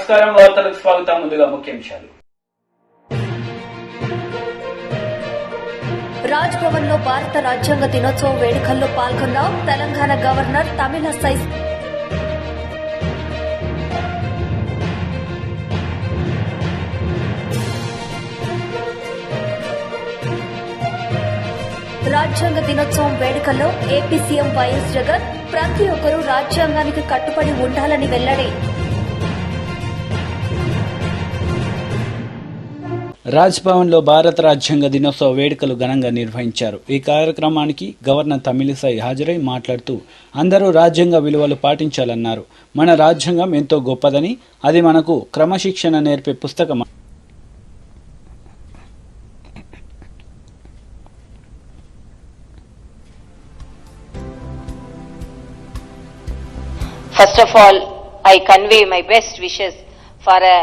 నమస్కారం, వార్తలకు స్వాగతం. ముందుగా ముఖ్యాంశాలు. రాజ్ భవన్ లో భారత రాజ్యాంగ దినోత్సవ వేడుకల్లో పాల్గొన్న తెలంగాణ గవర్నర్ తమిళసై రాజ్యాంగ దినోత్సవం వేడుకల్లో ఏపీ సీఎం వైఎస్ జగన్ ప్రతి ఒక్కరూ రాజ్యాంగానికి కట్టుబడి ఉండాలని వెల్లడి. రాజ్ భవన్లో భారత రాజ్యాంగ దినోత్సవ వేడుకలు ఘనంగా నిర్వహించారు. ఈ కార్యక్రమానికి గవర్నర్ తమిళిసై హాజరై మాట్లాడుతూ అందరూ రాజ్యాంగ విలువలు పాటించాలన్నారు. మన రాజ్యాంగం ఎంతో గొప్పదని, అది మనకు క్రమశిక్షణ నేర్పే పుస్తకం. First of all, I convey my best wishes for a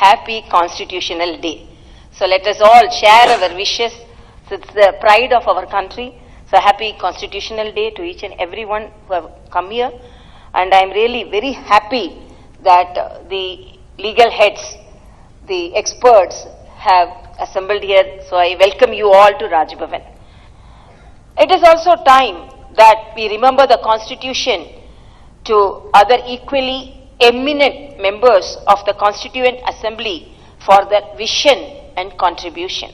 happy Constitutional Day. So let us all share our wishes. It's the pride of our country. So happy Constitutional Day to each and everyone who have come here. And I am really very happy that the legal heads, the experts have assembled here. So I welcome you all to Raj Bhavan. It is also time that we remember the Constitution to other equally eminent members of the Constituent Assembly for their vision and contribution.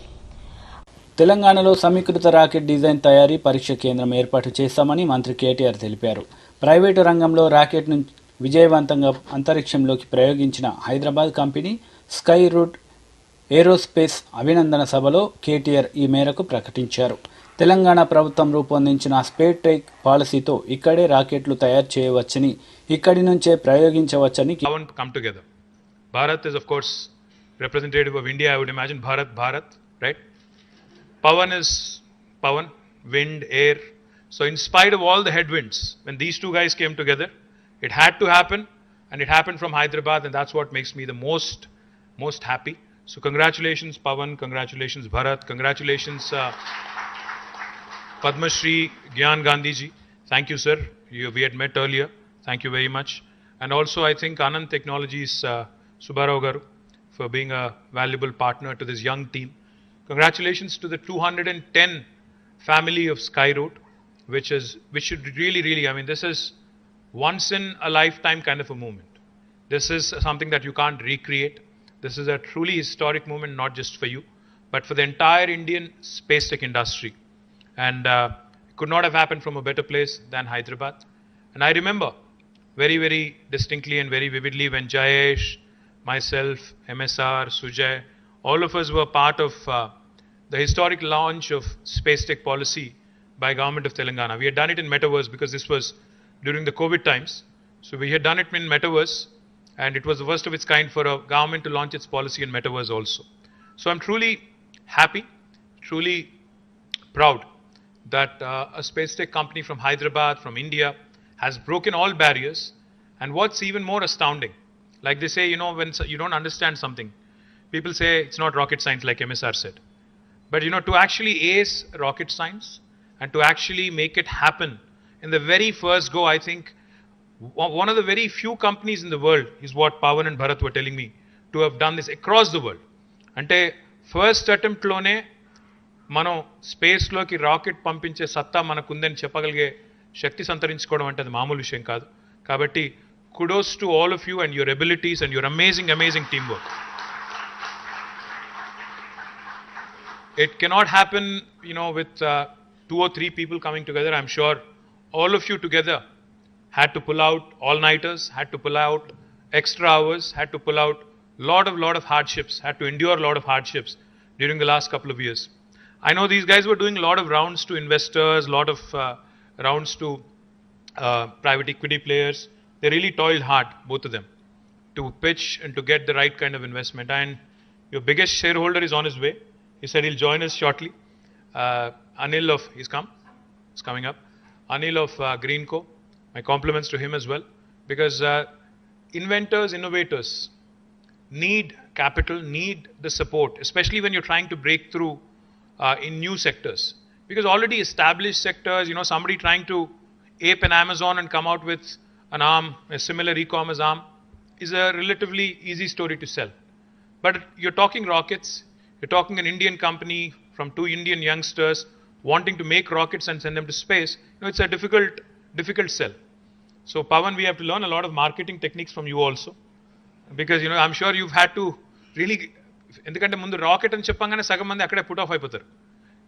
తెలంగాణలో సమీకృత rocket design తయారీ పరీక్ష కేంద్రం ఏర్పాటు చేస్తామని మంత్రి కేటీఆర్ తెలిపారు. Private రంగంలో రాకెట్ను విజయవంతంగా అంతరిక్షంలోకి ప్రయోగించిన Hyderabad company Skyroot Aerospace అభినందన సభలో కేటీఆర్ ఈ మేరకు ప్రకటించారు. తెలంగాణ ప్రభుత్వం రూపొందించిన స్పేస్ టెక్ పాలసీతో ఇక్కడే రాకెట్లు తయారు చేయవచ్చని, ఇక్కడి నుంచే ప్రయోగించవచ్చని. Come together. Bharat is of course representative of India. I would imagine Bharat, right? Pawan is Pawan, wind, air. So in spite of all the headwinds, when these two guys came together, it had to happen, and it happened from Hyderabad, and that's what makes me the most happy. So congratulations Pawan, congratulations Bharat, congratulations Padma Shri Gyan Gandhi ji. Thank you, sir. We had met earlier. Thank you very much. And also I think Anand Technologies Subbarao garu for being a valuable partner to this young team. Congratulations to the 210 family of Skyroot, which should really, I mean, this is once in a lifetime kind of a moment. This is something that you can't recreate. This is a truly historic moment, not just for you, but for the entire Indian space tech industry. And it could not have happened from a better place than Hyderabad. And I remember very, very distinctly and very vividly when Jayesh, myself, MSR, Sujay, all of us were part of the historic launch of space tech policy by government of Telangana. We had done it in Metaverse because this was during the COVID times. So we had done it in Metaverse, and it was the first of its kind for a government to launch its policy in Metaverse also. So I'm truly happy, truly proud that a space tech company from Hyderabad, from India, has broken all barriers. And what's even more astounding, like they say, you know, when you don't understand something, people say it's not rocket science, like MSR said. But you know, to actually ace rocket science and to actually make it happen in the very first go, I think one of the very few companies in the world is what Pawan and Bharat were telling me, to have done this across the world. Ante first attempt lone మనం స్పేస్లోకి rocket పంపించే సత్తా మనకుందని చెప్పగలిగే శక్తి సంతరించుకోవడం అంటే అది మామూలు విషయం కాదు. కాబట్టి kudos to all of you and your abilities and your amazing teamwork. It cannot happen, you know, with 2 or 3 people coming together. I'm sure all of you together had to pull out all-nighters, had to pull out extra hours, had to pull out lot of hardships, had to endure a lot of hardships during the last couple of years. I know these guys were doing a lot of rounds to investors, a lot of rounds to private equity players. They really toiled hard, both of them, to pitch and to get the right kind of investment. And your biggest shareholder is on his way. He said he'll join us shortly. Anil he's coming up. Anil of Greenco, my compliments to him as well. Because inventors, innovators need capital, need the support, especially when you're trying to break through in new sectors. Because already established sectors, you know, somebody trying to ape an Amazon and come out with an arm, a similar e-commerce arm, is a relatively easy story to sell. But you're talking rockets, you're talking an Indian company from two Indian youngsters wanting to make rockets and send them to space. It's a difficult sell. So Pawan, we have to learn a lot of marketing techniques from you also. Because, I'm sure you've had to really, ఎందుకంటే ముందు rocket అని చెప్పంగానే సగం మంది అక్కడే put off అయిపోతారు.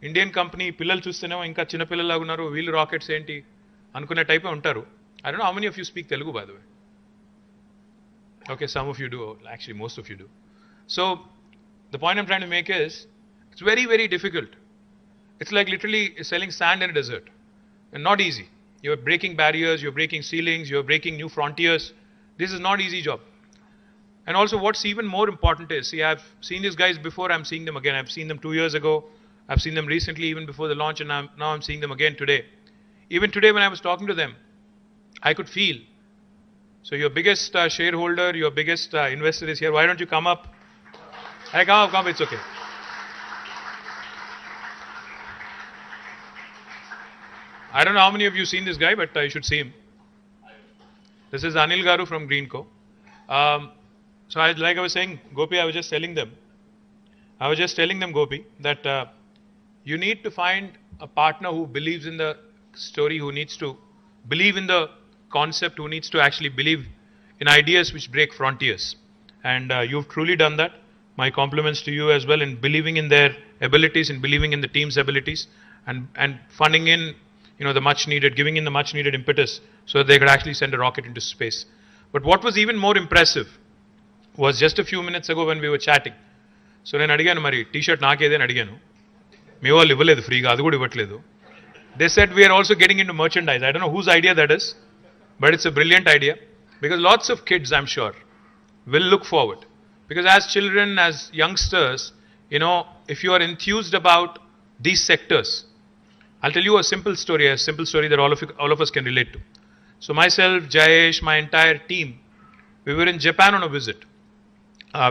Indian company పిల్లలు చూస్తేనేమో ఇంకా చిన్న పిల్లలాగా ఉన్నారు, వీళ్ళు రాకెట్స్ ఏంటి అనుకునే టైపే ఉంటారు. I don't know how many of you speak Telugu, by the way. Okay, some of you do. Actually, most of you do. So, the point I'm trying to make is, it's very, very difficult. It's like literally selling sand in a desert. And not easy. You're breaking barriers, you're breaking ceilings, you're breaking new frontiers. This is not easy job. And also what's even more important is, see, I've seen these guys before, I'm seeing them again. I've seen them 2 years ago. I've seen them recently, even before the launch, and now I'm seeing them again today. Even today when I was talking to them, I could feel. So your biggest shareholder, your biggest investor is here. Why don't you come up? Hey, come up, it's okay. I don't know how many of you seen this guy, but you should see him. This is Anil Garu from Greenco. So like I was saying, Gopi, I was just telling them, Gopi, that you need to find a partner who believes in the story, who needs to believe in the concept, who needs to actually believe in ideas which break frontiers. And you've truly done that. My compliments to you as well in believing in their abilities, in believing in the team's abilities, and funding in, the much needed, giving in the much needed impetus so that they could actually send a rocket into space. But what was even more impressive was just a few minutes ago when we were chatting. So నేను అడిగాను, మరి T-shirt నాకేదని అడిగాను. మీ వాళ్ళు ఇవ్వలేదు ఫ్రీగా, అది కూడా ఇవ్వట్లేదు. They said we are also getting into merchandise. I don't know whose idea that is, but it's a brilliant idea because lots of kids, I'm sure, will look forward. Because as children, as youngsters, if you are enthused about these sectors, I'll tell you a simple story that all of us can relate to. So myself, Jayesh, my entire team, we were in Japan on a visit.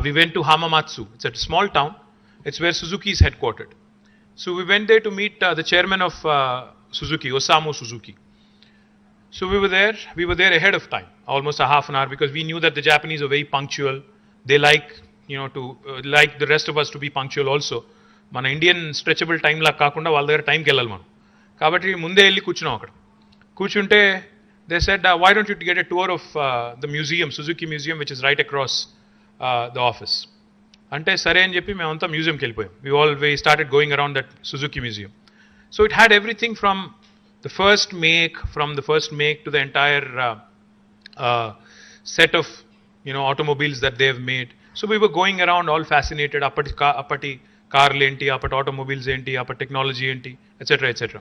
We went to Hamamatsu. It's a small town. It's where Suzuki is headquartered. So we went there to meet the chairman of Suzuki, Osamu Suzuki. So we were there ahead of time, almost a half an hour, because we knew that the Japanese are very punctual. They like, like the rest of us to be punctual also. మన Indian stretchable time లా కాకుండా వాళ్ళ దగ్గర టైంకి వెళ్ళాలి మనం. కాబట్టి ముందే వెళ్ళి కూర్చున్నాం అక్కడ. కూర్చుంటే they said, why don't you get a tour of the museum, Suzuki museum, which is right across the office. అంటే సరే అని చెప్పి మేమంతా మ్యూజియంకి వెళ్ళిపోయాం. we started going around that Suzuki museum. So it had everything from the first make to the entire set of automobiles that they have made. So we were going around all fascinated. Appati కార్లు ఏంటి, అప్పటి automobiles ఏంటి, అప్పటి technology ఏంటి, etcetera etcetera.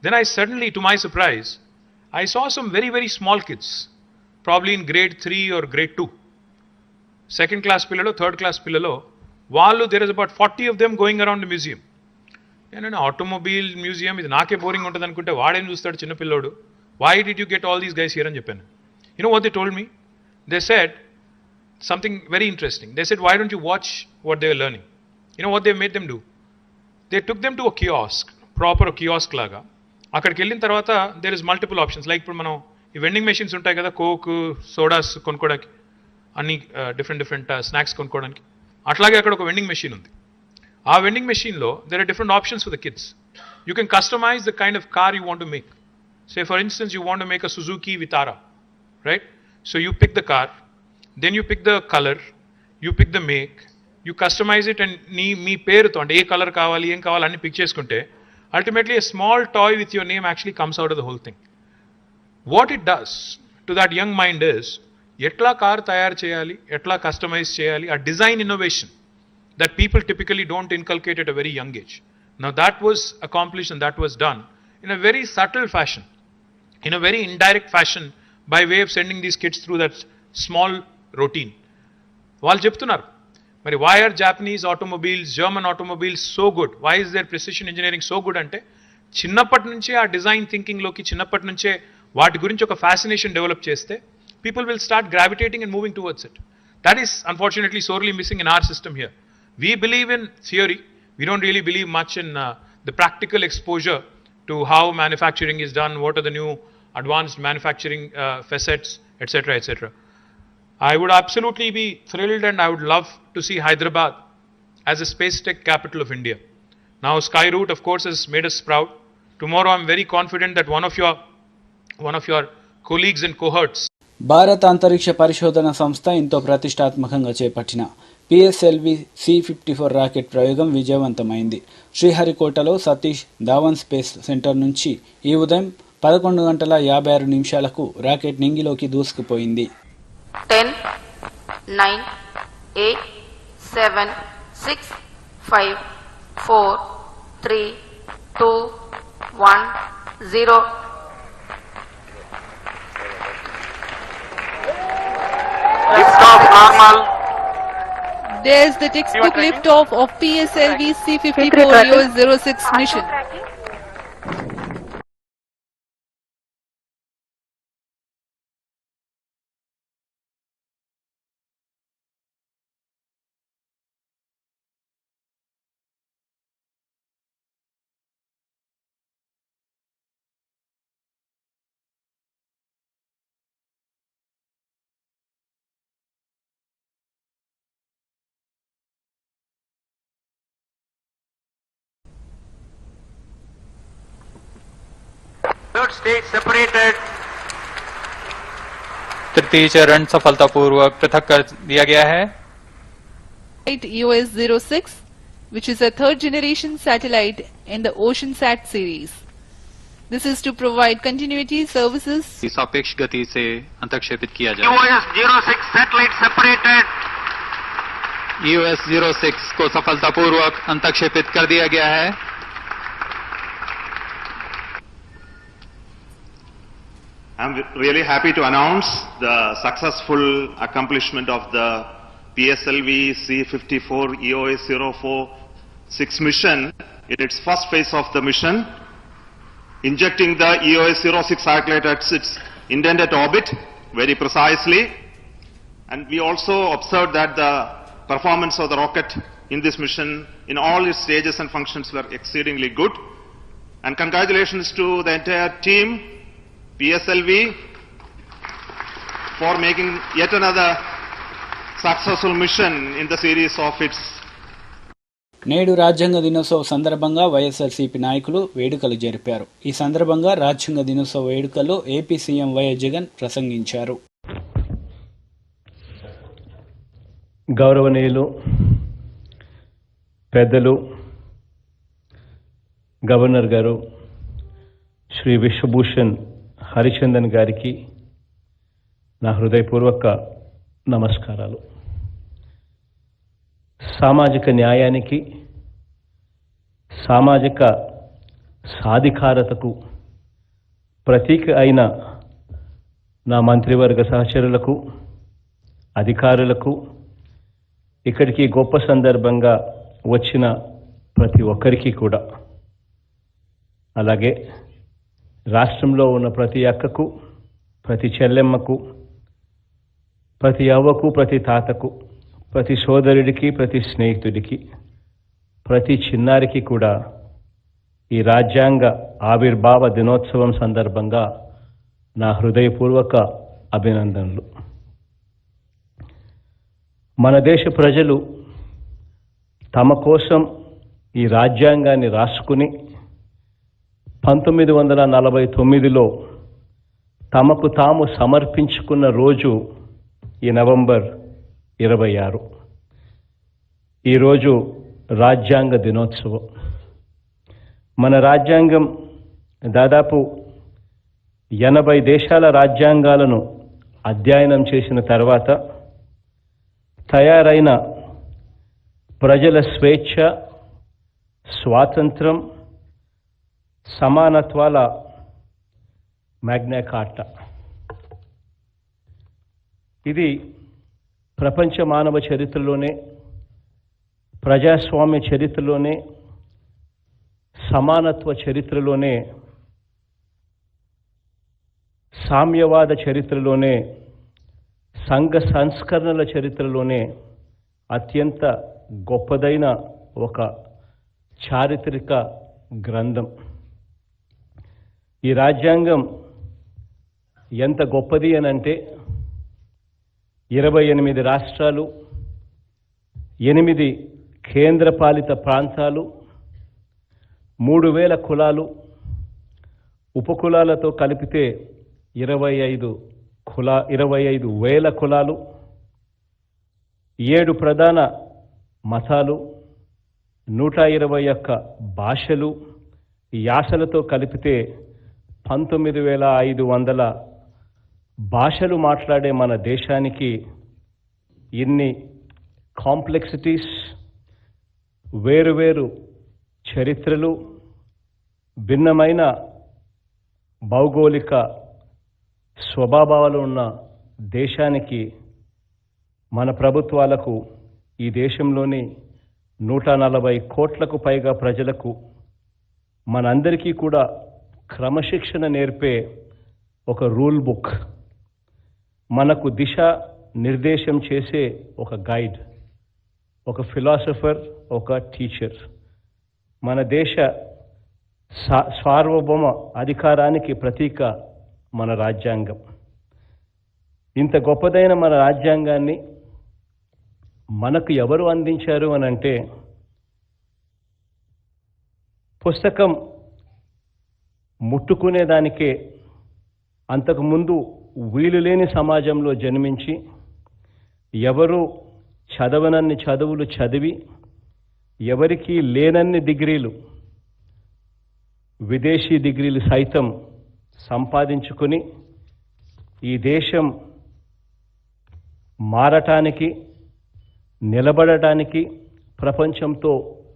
Then I suddenly, to my surprise, I saw some very, very small kids, probably in grade 3 or grade 2. Second class పిల్లలో, third class పిల్లలో, వాళ్ళు, there is about 40 of them going around the museum. నేను automobile museum, ఇది నాకే boring ఉంటుంది అనుకుంటే వాడేం చూస్తాడు చిన్నపిల్లోడు. Why did you get all these guys here అని చెప్పాను. You know what they told me? They said something very interesting. They said, why don't you watch what they are learning? You know what they made them do? They took them to a kiosk, proper kiosk లాగా. అక్కడికి వెళ్ళిన తర్వాత there is multiple options. Like ఇప్పుడు మనం ఈ vending machines ఉంటాయి కదా, coke, sodas కొనుక్కోవడానికి, అన్ని డిఫరెంట్ స్నాక్స్ కొనుక్కోవడానికి. అట్లాగే అక్కడ ఒక వెండింగ్ మెషిన్ ఉంది. ఆ వెండింగ్ మెషిన్లో there are different options for the kids. You can customize the kind of car you want to make. Say for instance, you want to make a Suzuki Vitara, right? So you pick the car, then you pick the color, you pick the make, you customize it, and మీ పేరుతో అంటే ఏ colour కావాలి, ఏం కావాలి అన్ని pick చేసుకుంటే ultimately a small toy with your name actually comes out of the whole thing. What it does to that young mind is, ఎట్లా car తయారు చేయాలి, ఎట్లా కస్టమైజ్ చేయాలి, a design innovation that people typically don't inculcate at a very young age. Now that was accomplished and that was done in a very subtle fashion, in a very indirect fashion, by way of sending these kids through that small routine. వాళ్ళు చెప్తున్నారు, మరి why are Japanese automobiles, German automobiles so good? Why is their precision engineering so good? అంటే చిన్నప్పటి నుంచే ఆ design థింకింగ్లోకి, చిన్నప్పటి నుంచే వాటి గురించి ఒక ఫ్యాసినేషన్ డెవలప్ చేస్తే people will start gravitating and moving towards it. That is unfortunately sorely missing in our system here. We believe in theory. We don't really believe much in the practical exposure to how manufacturing is done, what are the new advanced manufacturing facets, etc., etc. I would absolutely be thrilled and I would love to see Hyderabad as a space tech capital of India. Now Skyroot of course has made us proud. Tomorrow I'm very confident that one of your colleagues and cohorts భారత అంతరిక్ష పరిశోధన సంస్థ ఎంతో ప్రతిష్టాత్మకంగా చేపట్టిన PSLV C-54 rocket ప్రయోగం విజయవంతమైంది. శ్రీహరికోటలో Satish Dhawan space centre నుంచి ఈ ఉదయం 11:56 rocket నింగిలోకి దూసుకుపోయింది. 10, 9, 8, 7, 6, 5, 4, 3, 2, 1, 0. Liftoff normal. There's the textbook liftoff of PSLV C-54 US-06 mission. Third stage separated. तृतीय चरण सफलतापूर्वक पृथक कर दिया गया है. US-06, which is a third generation satellite in the OceanSat series. This is to provide continuity services. सापेक्ष गति से अंतक्षेपित किया जाए. US-06 satellite separated. US-06 को सफलतापूर्वक अंतक्षेपित कर दिया गया है. I'm really happy to announce the successful accomplishment of the PSLV C-54 EOS-046 mission in its first phase of the mission, injecting the EOS-06 satellite at its intended orbit very precisely. And we also observed that the performance of the rocket in this mission in all its stages and functions were exceedingly good. And congratulations to the entire team, PSLV, for making yet another successful mission in the series of its. నేడు రాజ్యాంగ దినోత్సవ సందర్భంగా వైఎస్ఆర్సీపీ నాయకులు వేడుకలు జరిపారు. ఈ సందర్భంగా రాజ్యాంగ దినోత్సవ వేడుకల్లో ఏపీ సీఎం వైఎస్ జగన్ ప్రసంగించారు. గౌరవనీయులు పెద్దలు గవర్నర్ గారు శ్రీ విశ్వభూషణ్ హరిచందన్ గారికి నా హృదయపూర్వక నమస్కారాలు. సామాజిక న్యాయానికి, సామాజిక సాధికారతకు ప్రతీక అయిన నా మంత్రివర్గ సహచరులకు, అధికారులకు, ఇక్కడికి గొప్ప సందర్భంగా వచ్చిన ప్రతి ఒక్కరికి కూడా, అలాగే రాష్ట్రంలో ఉన్న ప్రతి అక్కకు, ప్రతి చెల్లెమ్మకు, ప్రతి అవ్వకు, ప్రతి తాతకు, ప్రతి సోదరుడికి, ప్రతి స్నేహితుడికి, ప్రతి చిన్నారికి కూడా ఈ రాజ్యాంగ ఆవిర్భావ దినోత్సవం సందర్భంగా నా హృదయపూర్వక అభినందనలు. మన దేశ ప్రజలు తమ కోసం ఈ రాజ్యాంగాన్ని రాసుకుని 1949లో తమకు తాము సమర్పించుకున్న రోజు ఈ నవంబర్ 26. ఈరోజు రాజ్యాంగ దినోత్సవం. మన రాజ్యాంగం దాదాపు 80 దేశాల రాజ్యాంగాలను అధ్యయనం చేసిన తర్వాత తయారైన ప్రజల స్వేచ్ఛ, స్వాతంత్రం, సమానత్వాల మ్యాగ్నా కార్టా. ఇది ప్రపంచ మానవ చరిత్రలోనే, ప్రజాస్వామ్య చరిత్రలోనే, సమానత్వ చరిత్రలోనే, సామ్యవాద చరిత్రలోనే, సంఘ సంస్కరణల చరిత్రలోనే అత్యంత గొప్పదైన ఒక చారిత్రక గ్రంథం. ఈ రాజ్యాంగం ఎంత గొప్పది అనంటే 28 రాష్ట్రాలు, 8 కేంద్రపాలిత ప్రాంతాలు, 3000 కులాలు, ఉపకులాలతో కలిపితే 25,000 కులాలు, 7 ప్రధాన మతాలు, 121 భాషలు, యాసలతో కలిపితే 19,500 భాషలు మాట్లాడే మన దేశానికి ఇన్ని కాంప్లెక్సిటీస్, వేరువేరు చరిత్రలు, భిన్నమైన భౌగోళిక స్వభావాలు ఉన్న దేశానికి మన ప్రభుత్వాలకు ఈ దేశంలోని 140 కోట్లకు పైగా ప్రజలకు మనందరికీ కూడా క్రమశిక్షణ నేర్పే ఒక రూల్ బుక్, మనకు దిశ నిర్దేశం చేసే ఒక గైడ్, ఒక ఫిలాసఫర్, ఒక టీచర్, మన దేశ సార్వభౌమ అధికారానికి ప్రతీక మన రాజ్యాంగం. ఇంత గొప్పదైన మన రాజ్యాంగాన్ని మనకు ఎవరు అందించారు అని అంటే, పుస్తకం ముట్టుకునేదానికే అంతకుముందు వీలు లేని సమాజంలో జన్మించి ఎవరు చదవనన్ని చదువులు చదివి ఎవరికీ లేనన్ని డిగ్రీలు, విదేశీ డిగ్రీలు సైతం సంపాదించుకొని ఈ దేశం మారటానికి, నిలబడటానికి, ప్రపంచంతో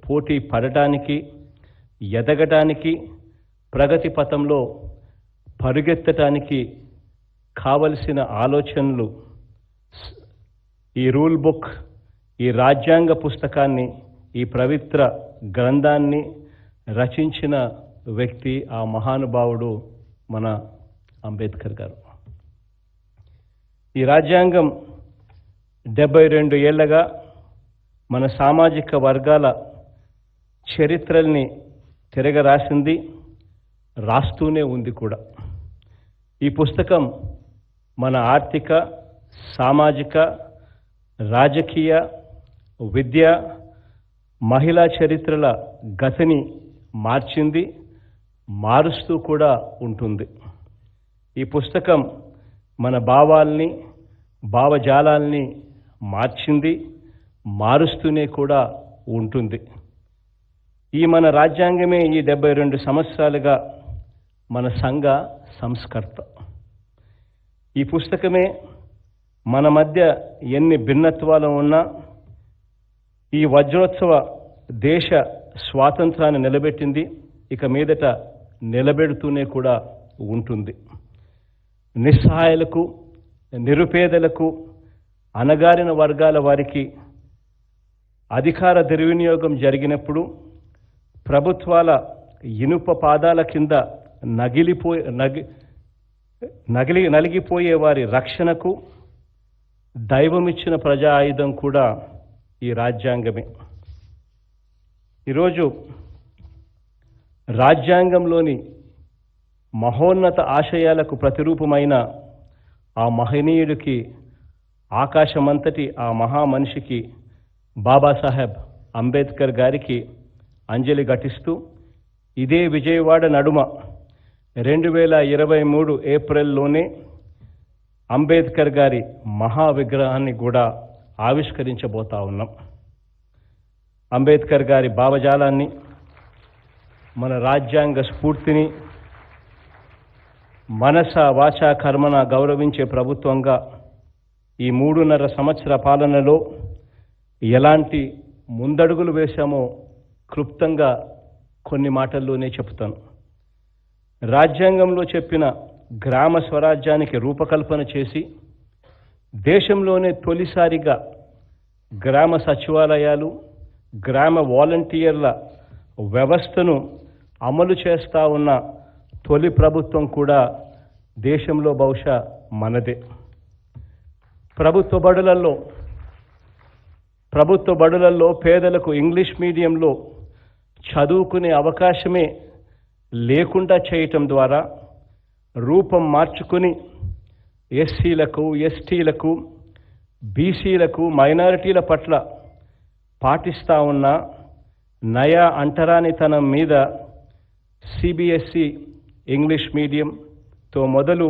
పోటీ పడటానికి, ఎదగటానికి, ప్రగతి పథంలో పరుగెత్తటానికి కావలసిన ఆలోచనలు ఈ రూల్ బుక్, ఈ రాజ్యాంగ పుస్తకాన్ని, ఈ పవిత్ర గ్రంథాన్ని రచించిన వ్యక్తి ఆ మహానుభావుడు మన అంబేద్కర్ గారు. ఈ రాజ్యాంగం 72 ఏళ్లగా మన సామాజిక వర్గాల చరిత్రల్ని తిరగరాసింది, రాస్తూనే ఉంది కూడా. ఈ పుస్తకం మన ఆర్థిక, సామాజిక, రాజకీయ, విద్య, మహిళా చరిత్రల గతిని మార్చింది, మారుస్తూ కూడా ఉంటుంది. ఈ పుస్తకం మన భావాల్ని, భావజాలాల్ని మార్చింది, మారుస్తూనే కూడా ఉంటుంది. ఈ మన రాజ్యాంగమే ఈ 72 సంవత్సరాలుగా మన సంఘ సంస్కర్త. ఈ పుస్తకమే మన మధ్య ఎన్ని భిన్నత్వాలు ఉన్నా ఈ వజ్రోత్సవ దేశ స్వాతంత్రాన్ని నిలబెట్టింది, ఇక మీదట నిలబెడుతూనే కూడా ఉంటుంది. నిస్సహాయులకు, నిరుపేదలకు, అణగారిన వర్గాల వారికి అధికార దుర్వినియోగం జరిగినప్పుడు ప్రభుత్వాల ఇనుప పాదాల కింద నలిగిపోయే వారి రక్షణకు దైవమిచ్చిన ప్రజా ఆయుధం కూడా ఈ రాజ్యాంగమే. ఈరోజు రాజ్యాంగంలోని మహోన్నత ఆశయాలకు ప్రతిరూపమైన ఆ మహనీయుడికి, ఆకాశమంతటి ఆ మహామనిషికి, బాబాసాహెబ్ అంబేద్కర్ గారికి అంజలి ఘటిస్తూ ఇదే విజయవాడ నడుమ 2023 ఏప్రిల్లోనే అంబేద్కర్ గారి మహావిగ్రహాన్ని కూడా ఆవిష్కరించబోతా ఉన్నాం. అంబేద్కర్ గారి భావజాలాన్ని, మన రాజ్యాంగ స్ఫూర్తిని మనస వాచ కర్మన గౌరవించే ప్రభుత్వంగా ఈ 3.5 సంవత్సర పాలనలో ఎలాంటి ముందడుగులు వేశామో క్లుప్తంగా కొన్ని మాటల్లోనే చెప్తాను. రాజ్యాంగంలో చెప్పిన గ్రామ స్వరాజ్యానికి రూపకల్పన చేసి దేశంలోనే తొలిసారిగా గ్రామ సచివాలయాలు, గ్రామ వాలంటీర్ల వ్యవస్థను అమలు చేస్తా ఉన్న తొలి ప్రభుత్వం కూడా దేశంలో బహుశా మనదే. ప్రభుత్వ బడులలో పేదలకు ఇంగ్లీష్ మీడియంలో చదువుకునే అవకాశమే లేకుండా చేయటం ద్వారా రూపం మార్చుకుని ఎస్సీలకు, ఎస్టీలకు, బీసీలకు మైనారిటీల పట్ల పాటిస్తూ ఉన్న నయా అంటరానితనం మీద సిబిఎస్ఈ ఇంగ్లీష్ మీడియంతో మొదలు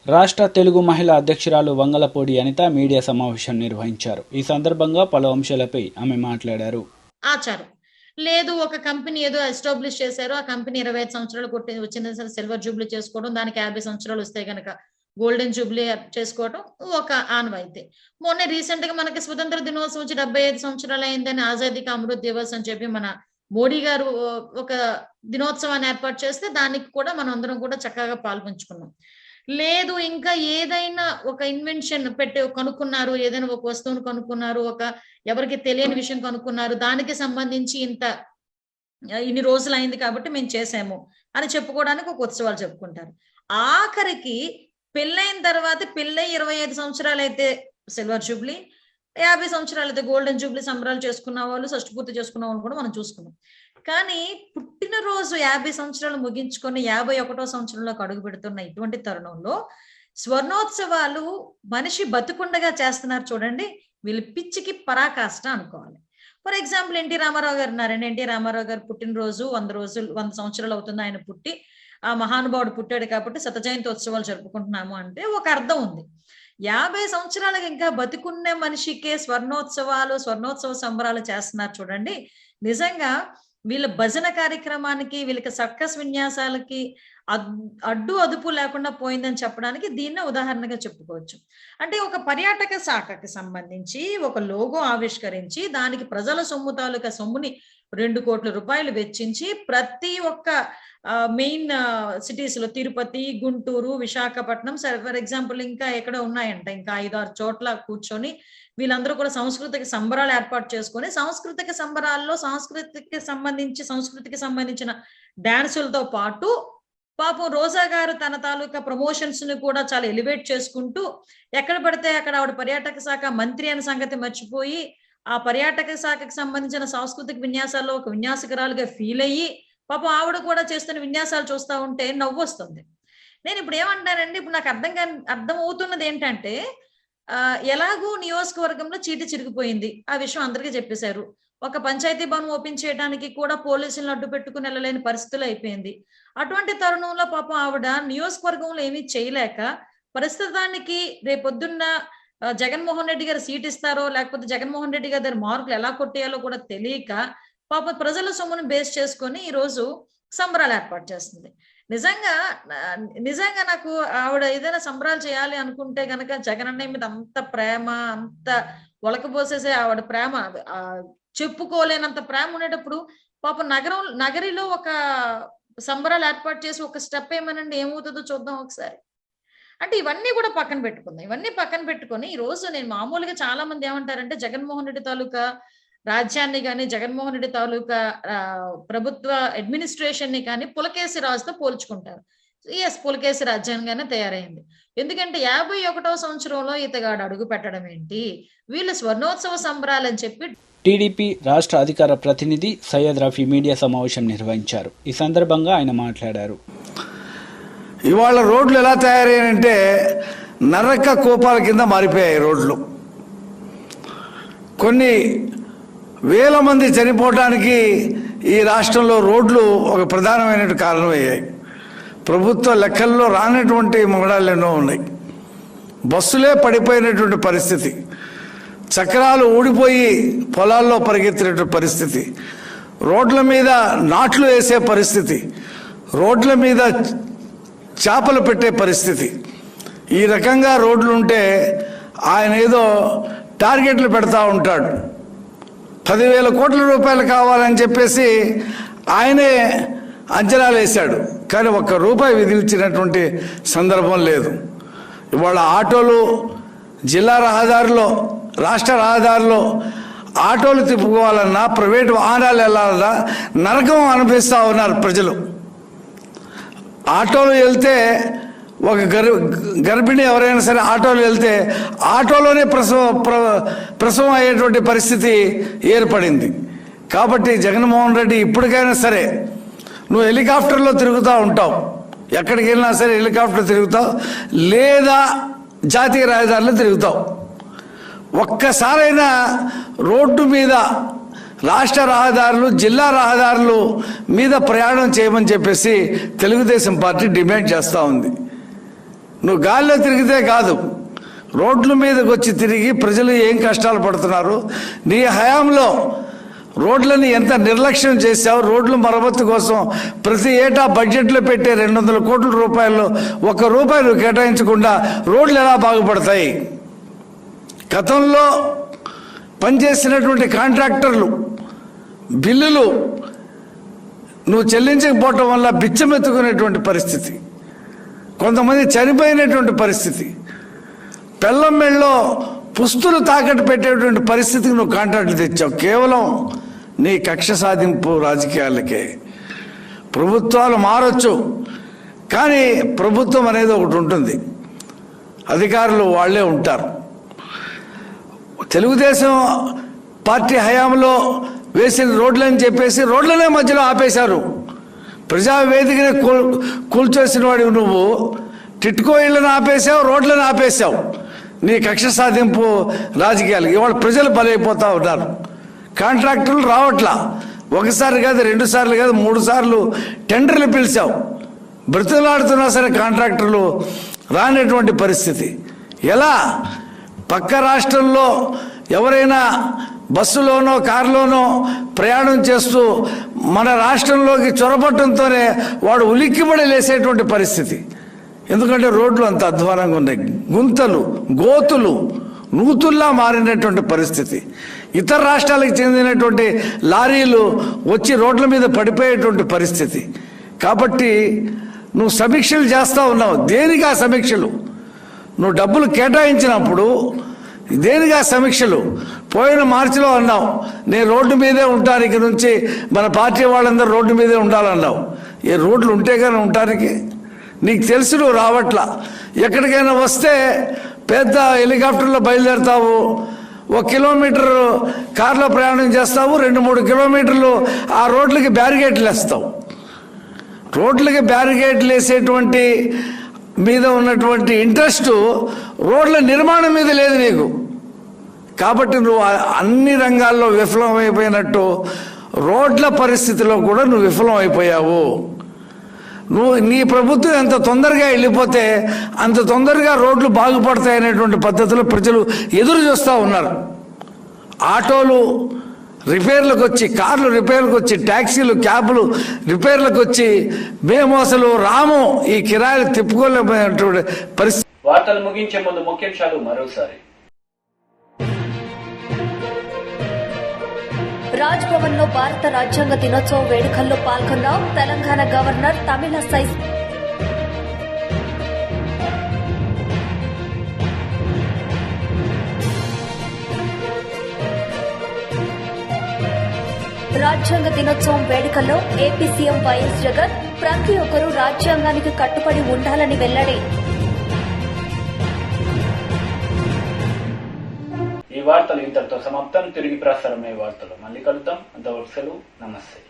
రాష్ట్ర తెలుగు మహిళా అధ్యక్షురాలు వంగలపూడి అనిత మీడియా సమావేశం నిర్వహించారు. ఈ సందర్భంగా పలు అంశాలపై ఆమె మాట్లాడారు. ఆచారం లేదు, ఒక కంపెనీ ఏదో ఎస్టాబ్లిష్ చేశారు, ఆ కంపెనీ 25 సంవత్సరాలు వచ్చిన సిల్వర్ జూబ్లీ చేసుకోవడం, దానికి 50 సంవత్సరాలు వస్తే కనుక గోల్డెన్ జూబ్లీ చేసుకోవడం ఒక ఆనవాయితీ. మొన్న రీసెంట్ గా మనకి స్వతంత్ర దినోత్సవం వచ్చి 75 సంవత్సరాలు అయిందని ఆజాదీ కా అమృత్ దివస్ అని చెప్పి మన మోడీ గారు ఒక దినోత్సవాన్ని ఏర్పాటు చేస్తే దానికి కూడా మనం అందరం కూడా చక్కగా పాల్పంచుకున్నాం. లేదు, ఇంకా ఏదైనా ఒక ఇన్వెన్షన్ కనుక్కున్నారు, ఏదైనా ఒక వస్తువును కనుక్కున్నారు, ఒక ఎవరికి తెలియని విషయం కనుక్కున్నారు, దానికి సంబంధించి ఇన్ని రోజులు అయింది కాబట్టి మేము చేసాము అని చెప్పుకోవడానికి ఒక ఉత్సవాలు చెప్పుకుంటారు. ఆఖరికి పెళ్ళైన తర్వాత పెళ్ళై 25 సంవత్సరాలు అయితే సిల్వర్ జూబ్లీ, 50 సంవత్సరాలు అయితే గోల్డెన్ జూబ్లీ సంబరాలు చేసుకున్న వాళ్ళు, షష్ఠపూర్తి చేసుకున్న వాళ్ళు కూడా మనం చూసుకున్నాం. కానీ పుట్టినరోజు 50 సంవత్సరాలు ముగించుకొని 51వ సంవత్సరంలోకి అడుగు పెడుతున్న ఇటువంటి తరుణంలో స్వర్ణోత్సవాలు మనిషి బతుకుండగా చేస్తున్నారు చూడండి, వీళ్ళు పిచ్చికి పరాకాష్ట అనుకోవాలి. ఫర్ ఎగ్జాంపుల్ ఎన్టీ రామారావు గారు ఉన్నారండి. ఎన్టీ రామారావు గారు పుట్టినరోజు 100 సంవత్సరాలు అవుతుంది ఆయన పుట్టి. ఆ మహానుభావుడు పుట్టాడు కాబట్టి శత జయంతి ఉత్సవాలు జరుపుకుంటున్నాము అంటే ఒక అర్థం ఉంది. 50 సంవత్సరాలకు ఇంకా బతికున్న మనిషికే స్వర్ణోత్సవ సంబరాలు చేస్తున్నారు చూడండి. నిజంగా వీళ్ళ భజన కార్యక్రమానికి, వీళ్ళకి సర్కస్ విన్యాసాలకి అడ్డు అదుపు లేకుండా పోయిందని చెప్పడానికి దీన్నే ఉదాహరణగా చెప్పుకోవచ్చు. అంటే ఒక పర్యాటక శాఖకి సంబంధించి ఒక లోగో ఆవిష్కరించి దానికి ప్రజల సొమ్ము తాలూకా సొమ్ముని 2 కోట్ల రూపాయలు వెచ్చించి ప్రతి ఒక్క మెయిన్ సిటీస్ లో తిరుపతి, గుంటూరు, విశాఖపట్నం, ఫర్ ఎగ్జాంపుల్ ఇంకా ఎక్కడ ఉన్నాయంట, ఇంకా 5-6 చోట్ల కూర్చొని వీళ్ళందరూ కూడా సంస్కృతికి సంబరాలు ఏర్పాటు చేసుకొని సాంస్కృతిక సంబరాల్లో సంస్కృతికి సంబంధించిన డాన్సులతో పాటు పాపం రోజా గారు తన తాలూకా ప్రమోషన్స్ ని కూడా చాలా ఎలివేట్ చేసుకుంటూ ఎక్కడ పడితే అక్కడ ఆవిడ పర్యాటక శాఖ మంత్రి అనే సంగతి మర్చిపోయి ఆ పర్యాటక శాఖకు సంబంధించిన సాంస్కృతిక విన్యాసాల్లో ఒక విన్యాసకురాలుగా ఫీల్ అయ్యి పాపం ఆవిడ కూడా చేస్తున్న విన్యాసాలు చూస్తూ ఉంటే నవ్వు వస్తుంది. నేను ఇప్పుడు ఏమంటానండి, ఇప్పుడు నాకు అర్థం అవుతున్నది ఏంటంటే, ఎలాగూ నియోజకవర్గంలో చీటి చిరిగిపోయింది, ఆ విషయం అందరికీ చెప్పేశారు. ఒక పంచాయతీ భవన్ ఓపెన్ చేయడానికి కూడా పోలీసులను అడ్డు పెట్టుకుని వెళ్ళలేని పరిస్థితులు అయిపోయింది. అటువంటి తరుణంలో పాపం ఆవిడ నియోజకవర్గంలో ఏమీ చేయలేక ప్రస్తుతానికి రేపొద్దున్న జగన్మోహన్ రెడ్డి గారు సీట్ ఇస్తారో లేకపోతే జగన్మోహన్ రెడ్డి గారి మార్కులు ఎలా కొట్టేయాలో కూడా తెలియక పాప ప్రజల సొమ్మును బేస్ చేసుకొని ఈ రోజు సంబరాలు ఏర్పాటు చేస్తుంది. నిజంగా నాకు ఆవిడ ఏదైనా సంబరాలు చేయాలి అనుకుంటే గనక జగన్ అన్నయ్య మీద అంత ప్రేమ, అంత ఒలకపోసేసే ఆవిడ ప్రేమ, చెప్పుకోలేనంత ప్రేమ ఉండేటప్పుడు పాప నగరిలో ఒక సంబరాలు ఏర్పాటు చేసి ఒక స్టెప్ ఏమనండి ఏమవుతుందో చూద్దాం ఒకసారి. అంటే ఇవన్నీ కూడా పక్కన పెట్టుకుందాం. ఇవన్నీ పక్కన పెట్టుకొని ఈ రోజు నేను మామూలుగా చాలా మంది ఏమంటారంటే జగన్మోహన్ రెడ్డి తాలూకా రాజ్యాన్ని కానీ జగన్మోహన్ రెడ్డి తాలూకా ప్రభుత్వ అడ్మినిస్ట్రేషన్ ని కానీ పులకేసి రాజుతో పోల్చుకుంటారు. పులకేసి రాజ్యాంగానే తయారైంది. ఎందుకంటే 51వ సంవత్సరంలో ఇతగాడు అడుగు పెట్టడం ఏంటి, వీళ్ళు స్వర్ణోత్సవ సంబరాలని చెప్పి టీడీపీ రాష్ట్ర అధికార ప్రతినిధి సయ్యద్ రఫీ మీడియా సమావేశం నిర్వహించారు. ఈ సందర్భంగా ఆయన మాట్లాడారు. ఇవాళ రోడ్లు ఎలా తయారయ్యాయంటే నరక కోపాల కింద మారిపోయాయి రోడ్లు. కొన్ని వేల మంది చనిపోవడానికి ఈ రాష్ట్రంలో రోడ్లు ఒక ప్రధానమైన కారణమయ్యాయి. ప్రభుత్వ లెక్కల్లో రానటువంటి మొగడాలు ఎన్నో ఉన్నాయి. బస్సులే పడిపోయినటువంటి పరిస్థితి, చక్రాలు ఊడిపోయి పొలాల్లో పరిగెత్తినటువంటి పరిస్థితి, రోడ్ల మీద నాట్లు వేసే పరిస్థితి, రోడ్ల మీద చేపలు పెట్టే పరిస్థితి. ఈ రకంగా రోడ్లు ఉంటే ఆయన ఏదో టార్గెట్లు పెడతా ఉంటాడు. 10,000 కోట్ల రూపాయలు కావాలని చెప్పేసి ఆయనే అంచనాలు వేశాడు, కానీ ఒక్క రూపాయి విధించినటువంటి సందర్భం లేదు. ఇవాళ ఆటోలు, జిల్లా రహదారిలో, రాష్ట్ర రహదారిలో ఆటోలు తిప్పుకోవాలన్నా, ప్రైవేటు వాహనాలు వెళ్ళాలన్నా నరకం అనిపిస్తూ ఉన్నారు ప్రజలు. ఆటోలు వెళ్తే ఒక గర్భిణి ఎవరైనా సరే ఆటోలు వెళ్తే ఆటోలోనే ప్రసవం అయ్యేటువంటి పరిస్థితి ఏర్పడింది. కాబట్టి జగన్మోహన్ రెడ్డి ఇప్పటికైనా సరే, నువ్వు హెలికాప్టర్లో తిరుగుతూ ఉంటావు, ఎక్కడికి వెళ్ళినా సరే హెలికాప్టర్ తిరుగుతావు, లేదా జాతీయ రహదారులు తిరుగుతావు. ఒక్కసారైనా రోడ్డు మీద రాష్ట్ర రహదారులు, జిల్లా రహదారులు మీద ప్రయాణం చేయమని చెప్పేసి తెలుగుదేశం పార్టీ డిమాండ్ చేస్తూ ఉంది. నువ్వు గాల్లో తిరిగితే కాదు, రోడ్ల మీదకి వచ్చి తిరిగి ప్రజలు ఏం కష్టాలు పడుతున్నారు, నీ హయాంలో రోడ్లని ఎంత నిర్లక్ష్యం చేశావు, రోడ్ల మరమ్మతు కోసం ప్రతి ఏటా బడ్జెట్లో పెట్టే 200 కోట్ల రూపాయల్లో ₹1 నువ్వు కేటాయించకుండా రోడ్లు ఎలా బాగుపడతాయి? గతంలో పనిచేసినటువంటి కాంట్రాక్టర్లు బిల్లులు నువ్వు చెల్లించకపోవటం వల్ల బిచ్చమెత్తుకునేటువంటి పరిస్థితి, కొంతమంది చనిపోయినటువంటి పరిస్థితి, పెళ్ళం మెళ్ళలో పుస్తులు తాకట్టు పెట్టేటువంటి పరిస్థితికి నువ్వు కాంట్రాక్టులు తెచ్చావు. కేవలం నీ కక్ష సాధింపు రాజకీయాలకే. ప్రభుత్వాలు మారొచ్చు, కానీ ప్రభుత్వం అనేది ఒకటి ఉంటుంది, అధికారులు వాళ్ళే ఉంటారు. తెలుగుదేశం పార్టీ హయాంలో వేసిన రోడ్లని చెప్పేసి రోడ్లనే మధ్యలో ఆపేశారు. ప్రజావేదికని కూల్చేసిన వాడివి నువ్వు. టిట్కో ఇళ్లను ఆపేశావు, రోడ్లను ఆపేశావు. నీ కక్ష సాధింపు రాజకీయాలు ఇవాళ ప్రజలు బలైపోతూ ఉన్నారు. కాంట్రాక్టర్లు రావట్లా, ఒకసారి కాదు, 2 సార్లు కాదు, 3 సార్లు టెండర్లు పిలిచావు. బ్రతిలాడుతున్నా సరే కాంట్రాక్టర్లు రానటువంటి పరిస్థితి. ఎలా? పక్క రాష్ట్రంలో ఎవరైనా బస్సులోనో కారులోనో ప్రయాణం చేస్తూ మన రాష్ట్రంలోకి చొరబట్టంతోనే వాడు ఉలిక్కిపడి లేసేటువంటి పరిస్థితి. ఎందుకంటే రోడ్లు అంత అధ్వానంగా ఉన్నాయి, గుంతలు, గోతులు, నూతుల్లా మారినటువంటి పరిస్థితి. ఇతర రాష్ట్రాలకు చెందినటువంటి లారీలు వచ్చి రోడ్ల మీద పడిపోయేటువంటి పరిస్థితి. కాబట్టి నువ్వు సమీక్షలు చేస్తూ ఉన్నావు. దేనికి ఆ సమీక్షలు? నువ్వు డబ్బులు కేటాయించినప్పుడు దేనిగా సమీక్షలు? పోయిన మార్చిలో అన్నావు నేను రోడ్డు మీదే ఉంటాను, ఇక నుంచి మన పార్టీ వాళ్ళందరూ రోడ్డు మీదే ఉండాలన్నావు. ఏ రోడ్లు ఉంటే కానీ ఉండటానికి? నీకు తెలుసు నువ్వు రావట్లా. ఎక్కడికైనా వస్తే పెద్ద హెలికాప్టర్లో బయలుదేరుతావు, 1 కిలోమీటర్ కారులో ప్రయాణం చేస్తావు, 2-3 కిలోమీటర్లు ఆ రోడ్లకి బ్యారికేడ్లు వేస్తావు. రోడ్లకి బ్యారికేడ్లు వేసేటువంటి మీద ఉన్నటువంటి ఇంట్రెస్ట్ రోడ్ల నిర్మాణం మీద లేదు నీకు. కాబట్టి నువ్వు అన్ని రంగాల్లో విఫలమైపోయినట్టు రోడ్ల పరిస్థితిలో కూడా నువ్వు విఫలం అయిపోయావు. నీ ప్రభుత్వం ఎంత తొందరగా వెళ్ళిపోతే అంత తొందరగా రోడ్లు బాగుపడతాయనేటువంటి పద్ధతిలో ప్రజలు ఎదురు చూస్తూ ఉన్నారు. ఆటోలు రిపేర్లకు వచ్చి, కార్లు రిపేర్లకు వచ్చి, ట్యాక్సీలు, క్యాబ్లు రిపేర్లకు వచ్చి మేము అసలు రాము, ఈ కిరాయిలు తిప్పుకోలేకపోయినటువంటి పరిస్థితి. వార్తలు ముగించే ముందు ముఖ్యాంశాలు మరోసారి. రాజ్ భవన్ లో భారత రాజ్యాంగ దినోత్సవ వేడుకల్లో పాల్గొన్న తెలంగాణ గవర్నర్ తమిళసై. రాజ్యాంగ దినోత్సవం వేడుకల్లో ఏపీ సీఎం వైఎస్ జగన్ ప్రతి ఒక్కరూ రాజ్యాంగానికి కట్టుబడి ఉండాలని వెల్లడి. ఈ వార్తలు ఇంతటితో సమాప్తం. తిరిగి ప్రసారమయ్యే వార్తలు మళ్ళీ కలుద్దాం. అంతవరకు సెలవు. నమస్తే.